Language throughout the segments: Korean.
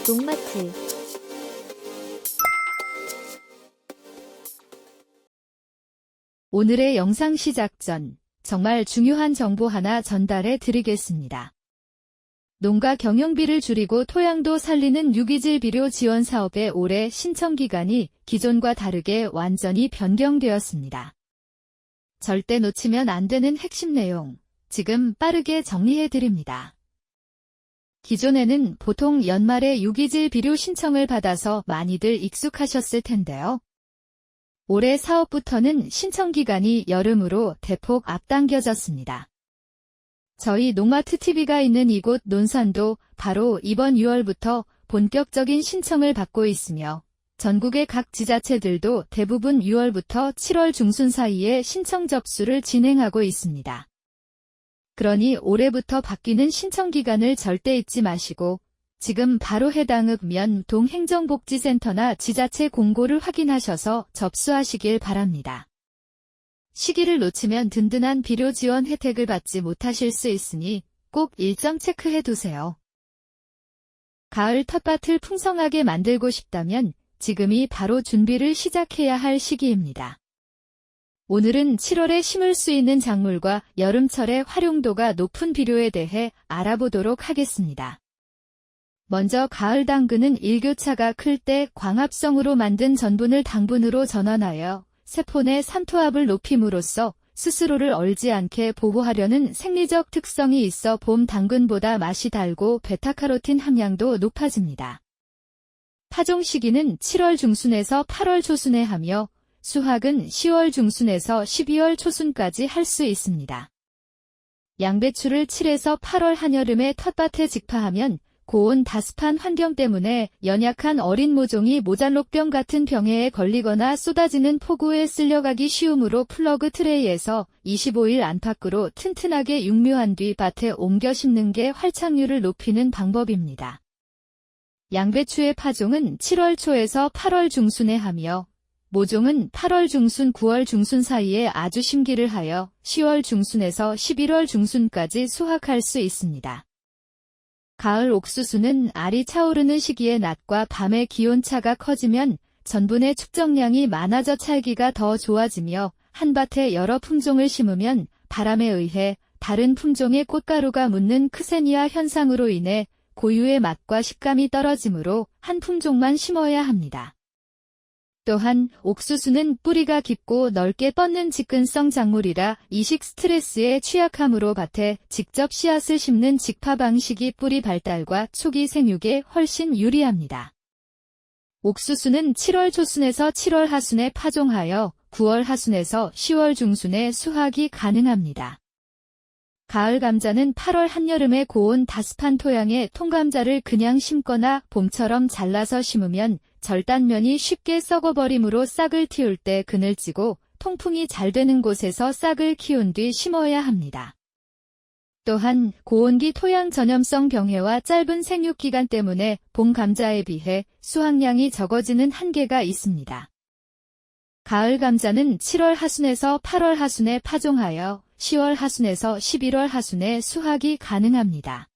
농마트. 오늘의 영상 시작 전 정말 중요한 정보 하나 전달해 드리겠습니다. 농가 경영비를 줄이고 토양도 살리는 유기질 비료 지원 사업의 올해 신청 기간이 기존과 다르게 완전히 변경되었습니다. 절대 놓치면 안 되는 핵심 내용, 지금 빠르게 정리해 드립니다. 기존에는 보통 연말에 유기질 비료 신청을 받아서 많이들 익숙하셨을 텐데요. 올해 사업부터는 신청 기간이 여름으로 대폭 앞당겨졌습니다. 저희 농마트 TV가 있는 이곳 논산도 바로 이번 6월부터 본격적인 신청을 받고 있으며 전국의 각 지자체들도 대부분 6월부터 7월 중순 사이에 신청 접수를 진행하고 있습니다. 그러니 올해부터 바뀌는 신청 기간을 절대 잊지 마시고 지금 바로 해당 읍면 동행정복지센터나 지자체 공고를 확인하셔서 접수하시길 바랍니다. 시기를 놓치면 든든한 비료 지원 혜택을 받지 못하실 수 있으니 꼭 일정 체크해 두세요. 가을 텃밭을 풍성하게 만들고 싶다면 지금이 바로 준비를 시작해야 할 시기입니다. 오늘은 7월에 심을 수 있는 작물과 여름철에 활용도가 높은 비료에 대해 알아보도록 하겠습니다. 먼저 가을 당근은 일교차가 클 때 광합성으로 만든 전분을 당분으로 전환하여 세포 내 산토압을 높임으로써 스스로를 얼지 않게 보호하려는 생리적 특성이 있어 봄 당근보다 맛이 달고 베타카로틴 함량도 높아집니다. 파종 시기는 7월 중순에서 8월 초순에 하며 수확은 10월 중순에서 12월 초순까지 할 수 있습니다. 양배추를 7에서 8월 한여름에 텃밭에 직파하면 고온 다습한 환경 때문에 연약한 어린 모종이 모잘록병 같은 병해에 걸리거나 쏟아지는 폭우에 쓸려가기 쉬우므로 플러그 트레이에서 25일 안팎으로 튼튼하게 육묘한 뒤 밭에 옮겨 심는 게 활착률을 높이는 방법입니다. 양배추의 파종은 7월 초에서 8월 중순에 하며 모종은 8월 중순 9월 중순 사이에 아주 심기를 하여 10월 중순에서 11월 중순까지 수확할 수 있습니다. 가을 옥수수는 알이 차오르는 시기에 낮과 밤의 기온차가 커지면 전분의 축적량이 많아져 찰기가 더 좋아지며 한 밭에 여러 품종을 심으면 바람에 의해 다른 품종의 꽃가루가 묻는 크세니아 현상으로 인해 고유의 맛과 식감이 떨어지므로 한 품종만 심어야 합니다. 또한 옥수수는 뿌리가 깊고 넓게 뻗는 직근성 작물이라 이식 스트레스에 취약하므로 밭에 직접 씨앗을 심는 직파 방식이 뿌리 발달과 초기 생육에 훨씬 유리합니다. 옥수수는 7월 초순에서 7월 하순에 파종하여 9월 하순에서 10월 중순에 수확이 가능합니다. 가을 감자는 8월 한여름에 고온 다습한 토양에 통감자를 그냥 심거나 봄처럼 잘라서 심으면 절단면이 쉽게 썩어버리므로 싹을 틔울 때 그늘지고 통풍이 잘 되는 곳에서 싹을 키운 뒤 심어야 합니다. 또한 고온기 토양 전염성 병해와 짧은 생육기간 때문에 봄 감자에 비해 수확량이 적어지는 한계가 있습니다. 가을 감자는 7월 하순에서 8월 하순에 파종하여 10월 하순에서 11월 하순에 수확이 가능합니다.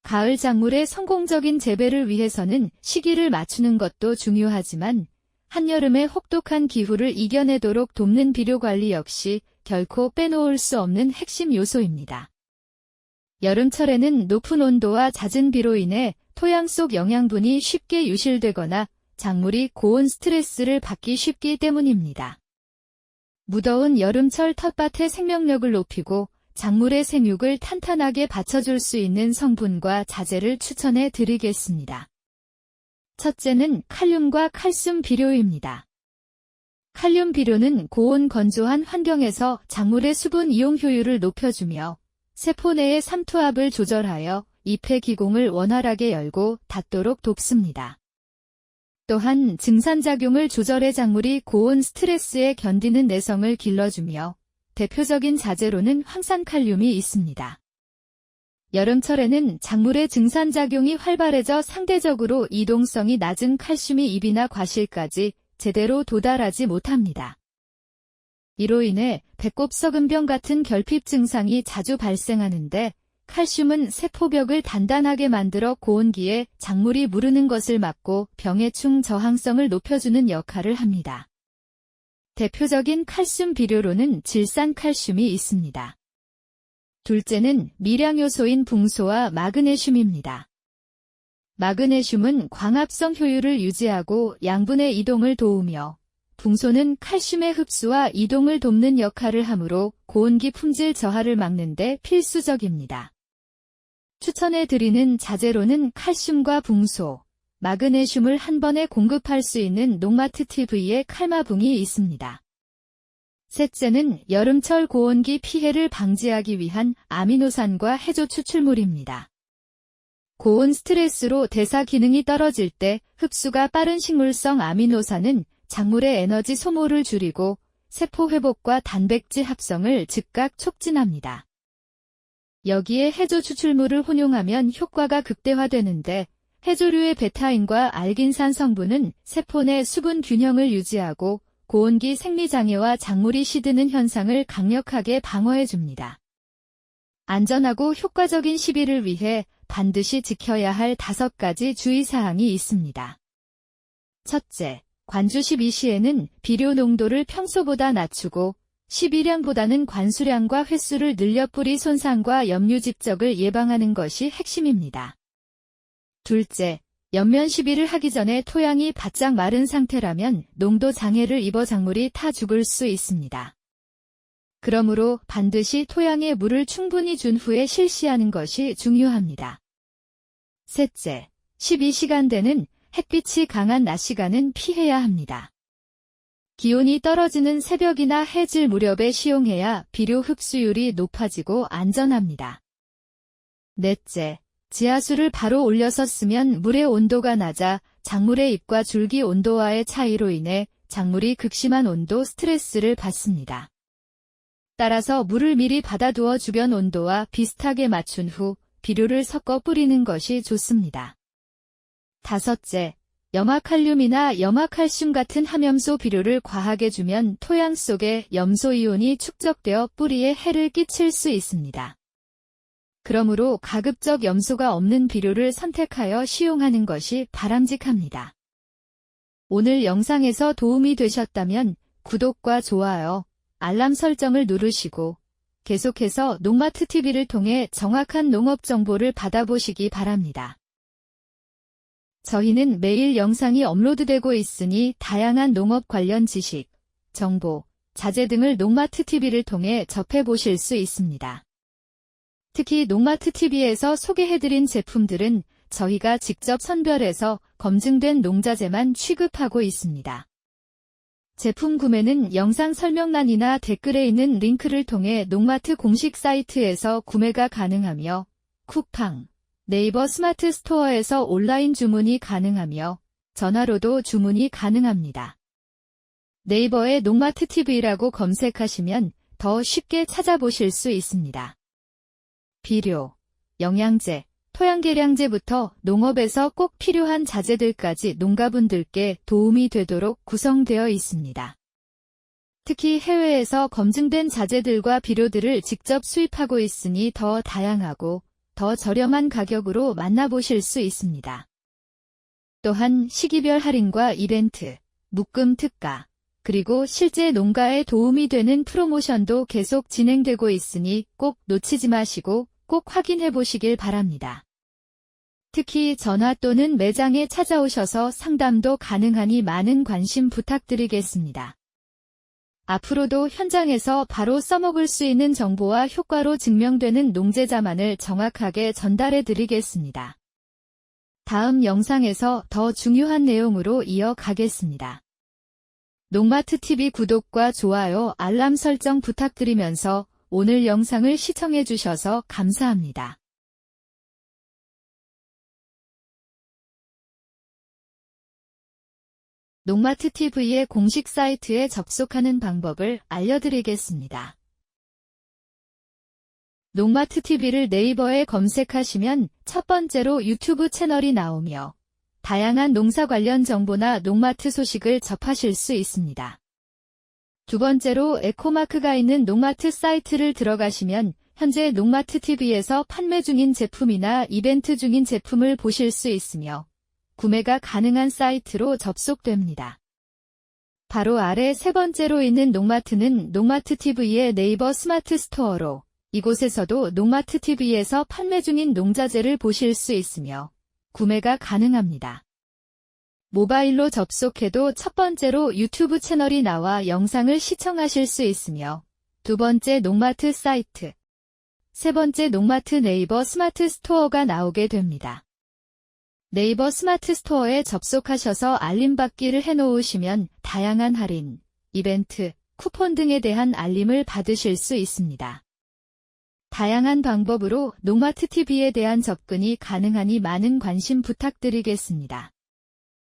가을 작물의 성공적인 재배를 위해서는 시기를 맞추는 것도 중요하지만 한여름의 혹독한 기후를 이겨내도록 돕는 비료 관리 역시 결코 빼놓을 수 없는 핵심 요소입니다. 여름철에는 높은 온도와 잦은 비로 인해 토양 속 영양분이 쉽게 유실되거나 작물이 고온 스트레스를 받기 쉽기 때문입니다. 무더운 여름철 텃밭의 생명력을 높이고 작물의 생육을 탄탄하게 받쳐줄 수 있는 성분과 자재를 추천해 드리겠습니다. 첫째는 칼륨과 칼슘 비료입니다. 칼륨 비료는 고온 건조한 환경에서 작물의 수분 이용 효율을 높여주며 세포 내의 삼투압을 조절하여 잎의 기공을 원활하게 열고 닫도록 돕습니다. 또한 증산작용을 조절해 작물이 고온 스트레스에 견디는 내성을 길러주며 대표적인 자재로는 황산칼륨이 있습니다. 여름철에는 작물의 증산작용이 활발해져 상대적으로 이동성이 낮은 칼슘이 잎이나 과실까지 제대로 도달하지 못합니다. 이로 인해 배꼽 썩은병 같은 결핍 증상이 자주 발생하는데 칼슘은 세포벽을 단단하게 만들어 고온기에 작물이 무르는 것을 막고 병해충 저항성을 높여주는 역할을 합니다. 대표적인 칼슘 비료로는 질산칼슘이 있습니다. 둘째는 미량요소인 붕소와 마그네슘입니다. 마그네슘은 광합성 효율을 유지하고 양분의 이동을 도우며 붕소는 칼슘의 흡수와 이동을 돕는 역할을 하므로 고온기 품질 저하를 막는 데 필수적입니다. 추천해드리는 자재로는 칼슘과 붕소, 마그네슘을 한 번에 공급할 수 있는 농마트 TV의 칼마붕이 있습니다. 셋째는 여름철 고온기 피해를 방지하기 위한 아미노산과 해조 추출물입니다. 고온 스트레스로 대사 기능이 떨어질 때 흡수가 빠른 식물성 아미노산은 작물의 에너지 소모를 줄이고 세포 회복과 단백질 합성을 즉각 촉진합니다. 여기에 해조 추출물을 혼용하면 효과가 극대화되는데 해조류의 베타인과 알긴산 성분은 세포 내 수분 균형을 유지하고 고온기 생리장애와 작물이 시드는 현상을 강력하게 방어해줍니다. 안전하고 효과적인 시비를 위해 반드시 지켜야 할 5가지 주의사항이 있습니다. 첫째, 관주 12시에는 비료 농도를 평소보다 낮추고 시비량보다는 관수량과 횟수를 늘려 뿌리 손상과 염류 집적을 예방하는 것이 핵심입니다. 둘째, 연면 시비를 하기 전에 토양이 바짝 마른 상태라면 농도 장애를 입어 작물이 타 죽을 수 있습니다. 그러므로 반드시 토양에 물을 충분히 준 후에 실시하는 것이 중요합니다. 셋째, 12시간대는 햇빛이 강한 낮 시간은 피해야 합니다. 기온이 떨어지는 새벽이나 해질 무렵에 시용해야 비료 흡수율이 높아지고 안전합니다. 넷째, 지하수를 바로 올려서 쓰면 물의 온도가 낮아 작물의 잎과 줄기 온도와의 차이로 인해 작물이 극심한 온도 스트레스를 받습니다. 따라서 물을 미리 받아두어 주변 온도와 비슷하게 맞춘 후 비료를 섞어 뿌리는 것이 좋습니다. 다섯째, 염화칼륨이나 염화칼슘 같은 함염소 비료를 과하게 주면 토양 속에 염소이온이 축적되어 뿌리에 해를 끼칠 수 있습니다. 그러므로 가급적 염소가 없는 비료를 선택하여 시용하는 것이 바람직합니다. 오늘 영상에서 도움이 되셨다면 구독과 좋아요, 알람 설정을 누르시고 계속해서 농마트 TV를 통해 정확한 농업 정보를 받아보시기 바랍니다. 저희는 매일 영상이 업로드되고 있으니 다양한 농업 관련 지식, 정보, 자재 등을 농마트 TV를 통해 접해보실 수 있습니다. 특히 농마트 TV에서 소개해드린 제품들은 저희가 직접 선별해서 검증된 농자재만 취급하고 있습니다. 제품 구매는 영상 설명란이나 댓글에 있는 링크를 통해 농마트 공식 사이트에서 구매가 가능하며 쿠팡, 네이버 스마트 스토어에서 온라인 주문이 가능하며 전화로도 주문이 가능합니다. 네이버에 농마트 TV라고 검색하시면 더 쉽게 찾아보실 수 있습니다. 비료, 영양제, 토양개량제부터 농업에서 꼭 필요한 자재들까지 농가분들께 도움이 되도록 구성되어 있습니다. 특히 해외에서 검증된 자재들과 비료들을 직접 수입하고 있으니 더 다양하고 더 저렴한 가격으로 만나보실 수 있습니다. 또한 시기별 할인과 이벤트, 묶음 특가, 그리고 실제 농가에 도움이 되는 프로모션도 계속 진행되고 있으니 꼭 놓치지 마시고 꼭 확인해 보시길 바랍니다. 특히 전화 또는 매장에 찾아오셔서 상담도 가능하니 많은 관심 부탁드리겠습니다. 앞으로도 현장에서 바로 써먹을 수 있는 정보와 효과로 증명되는 농제자만을 정확하게 전달해 드리겠습니다. 다음 영상에서 더 중요한 내용으로 이어가겠습니다. 농마트 TV 구독과 좋아요, 알람 설정 부탁드리면서 오늘 영상을 시청해 주셔서 감사합니다. 농마트 TV의 공식 사이트에 접속하는 방법을 알려드리겠습니다. 농마트 TV를 네이버에 검색하시면 첫 번째로 유튜브 채널이 나오며 다양한 농사 관련 정보나 농마트 소식을 접하실 수 있습니다. 두 번째로 에코마크가 있는 농마트 사이트를 들어가시면 현재 농마트 TV에서 판매 중인 제품이나 이벤트 중인 제품을 보실 수 있으며 구매가 가능한 사이트로 접속됩니다. 바로 아래 세 번째로 있는 농마트는 농마트 TV의 네이버 스마트 스토어로 이곳에서도 농마트 TV에서 판매 중인 농자재를 보실 수 있으며 구매가 가능합니다. 모바일로 접속해도 첫 번째로 유튜브 채널이 나와 영상을 시청하실 수 있으며 두 번째 농마트 사이트, 세 번째 농마트 네이버 스마트 스토어가 나오게 됩니다. 네이버 스마트 스토어에 접속하셔서 알림받기를 해놓으시면 다양한 할인, 이벤트, 쿠폰 등에 대한 알림을 받으실 수 있습니다. 다양한 방법으로 농마트 TV에 대한 접근이 가능하니 많은 관심 부탁드리겠습니다.